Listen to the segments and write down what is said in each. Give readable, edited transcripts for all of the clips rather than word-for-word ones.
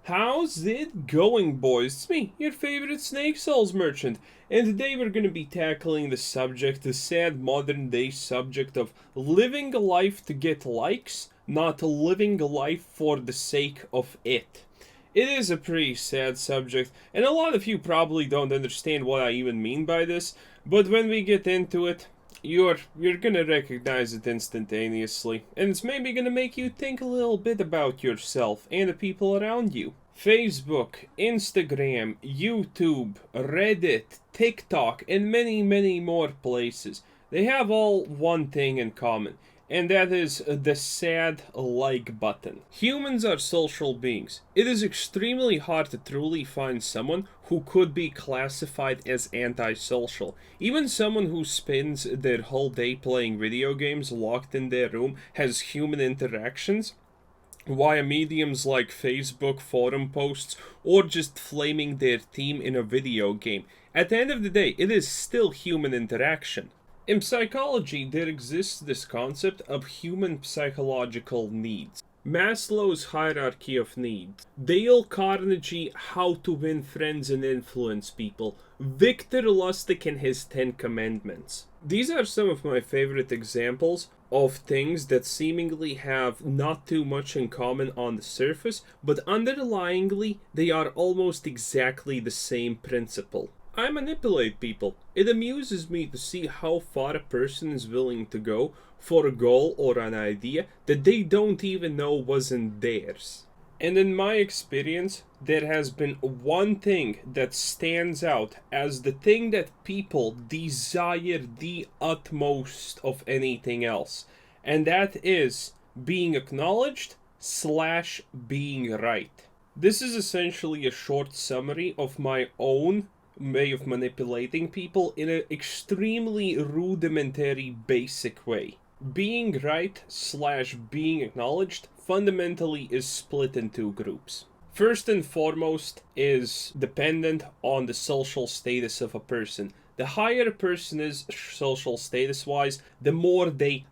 How's it going, boys? It's me, your favorite Snake Souls merchant, and today we're going to be tackling the sad modern day subject of living a life to get likes, not living a life for the sake of it. It is a pretty sad subject, and a lot of you probably don't understand what I even mean by this, but when we get into it, you're gonna recognize it instantaneously, and it's maybe gonna make you think a little bit about yourself and the people around you. Facebook, Instagram, YouTube, Reddit, TikTok, and many, many more places. They have all one thing in common, and that is the sad like button. Humans are social beings. It is extremely hard to truly find someone who could be classified as antisocial. Even someone who spends their whole day playing video games locked in their room has human interactions via mediums like Facebook, forum posts, or just flaming their team in a video game. At the end of the day, it is still human interaction. In psychology, there exists this concept of human psychological needs. Maslow's hierarchy of needs. Dale Carnegie, How to Win Friends and Influence People. Victor Lustig and his 10 Commandments. These are some of my favorite examples of things that seemingly have not too much in common on the surface, but underlyingly, they are almost exactly the same principle. I manipulate people. It amuses me to see how far a person is willing to go for a goal or an idea that they don't even know wasn't theirs. And in my experience, there has been one thing that stands out as the thing that people desire the utmost of anything else. And that is being acknowledged / being right. This is essentially a short summary of my own way of manipulating people in an extremely rudimentary, basic way. Being right / being acknowledged fundamentally is split in two groups. First and foremost is dependent on the social status of a person. The higher a person is social status wise, the more they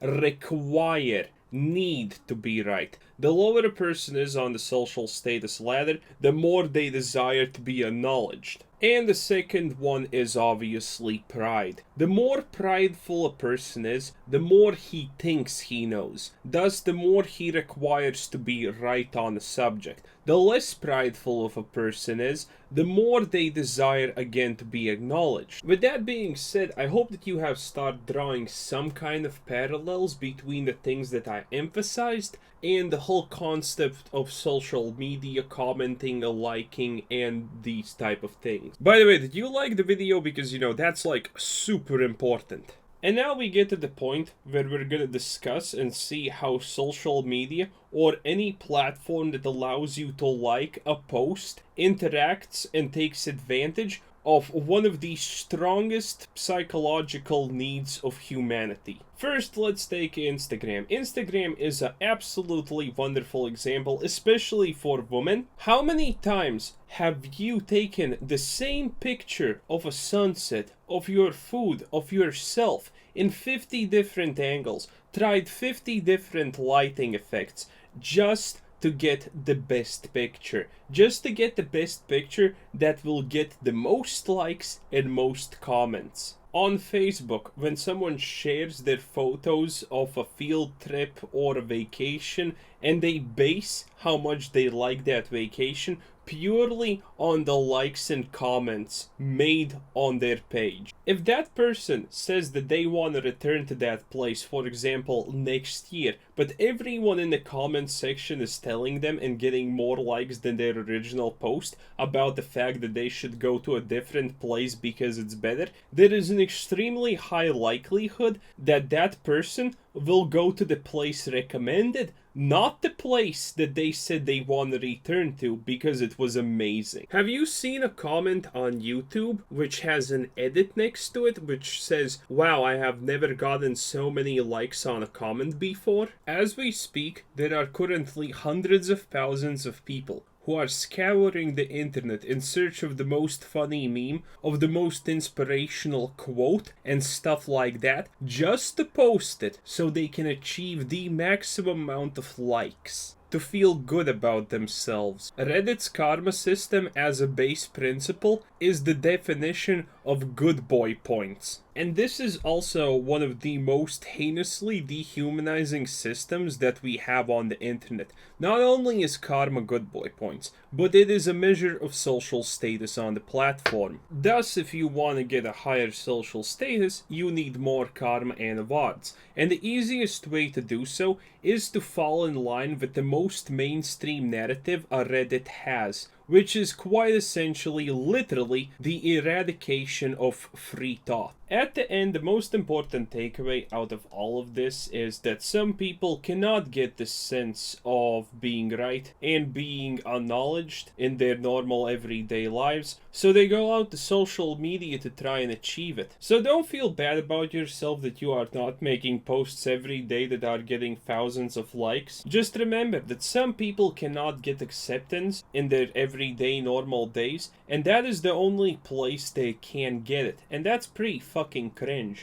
need to be right. The lower a person is on the social status ladder, the more they desire to be acknowledged. And the second one is obviously pride. The more prideful a person is, the more he thinks he knows. Thus, the more he requires to be right on the subject. The less prideful of a person is, the more they desire again to be acknowledged. With that being said, I hope that you have started drawing some kind of parallels between the things that I emphasized and the whole concept of social media, commenting, liking, and these type of things. By the way, did you like the video? Because, that's like super important. And now we get to the point where we're gonna discuss and see how social media or any platform that allows you to like a post interacts and takes advantage of one of the strongest psychological needs of humanity. First, let's take Instagram. Instagram is an absolutely wonderful example, especially for women. How many times have you taken the same picture of a sunset, of your food, of yourself, in 50 different angles, tried 50 different lighting effects, just to get the best picture? Just to get the best picture that will get the most likes and most comments. On Facebook, when someone shares their photos of a field trip or a vacation, and they base how much they like that vacation purely on the likes and comments made on their page. If that person says that they want to return to that place, for example, next year, but everyone in the comment section is telling them and getting more likes than their original post about the fact that they should go to a different place because it's better, there is an extremely high likelihood that that person will go to the place recommended, not the place that they said they want to return to because it was amazing. Have you seen a comment on YouTube which has an edit next to it which says, "Wow, I have never gotten so many likes on a comment before"? As we speak, there are currently hundreds of thousands of people who are scouring the internet in search of the most funny meme, of the most inspirational quote, and stuff like that, just to post it so they can achieve the maximum amount of likes. to feel good about themselves. Reddit's karma system as a base principle is the definition of good boy points. And this is also one of the most heinously dehumanizing systems that we have on the internet. Not only is karma good boy points, but it is a measure of social status on the platform. Thus, if you want to get a higher social status, you need more karma and awards. And the easiest way to do so is to fall in line with the most mainstream narrative a Reddit has, which is quite essentially, literally, the eradication of free thought. At the end, the most important takeaway out of all of this is that some people cannot get the sense of being right and being acknowledged in their normal everyday lives, so they go out to social media to try and achieve it. So don't feel bad about yourself that you are not making posts every day that are getting thousands of likes. Just remember that some people cannot get acceptance in their everyday normal days, and that is the only place they can get it, and that's pretty fucking cringe.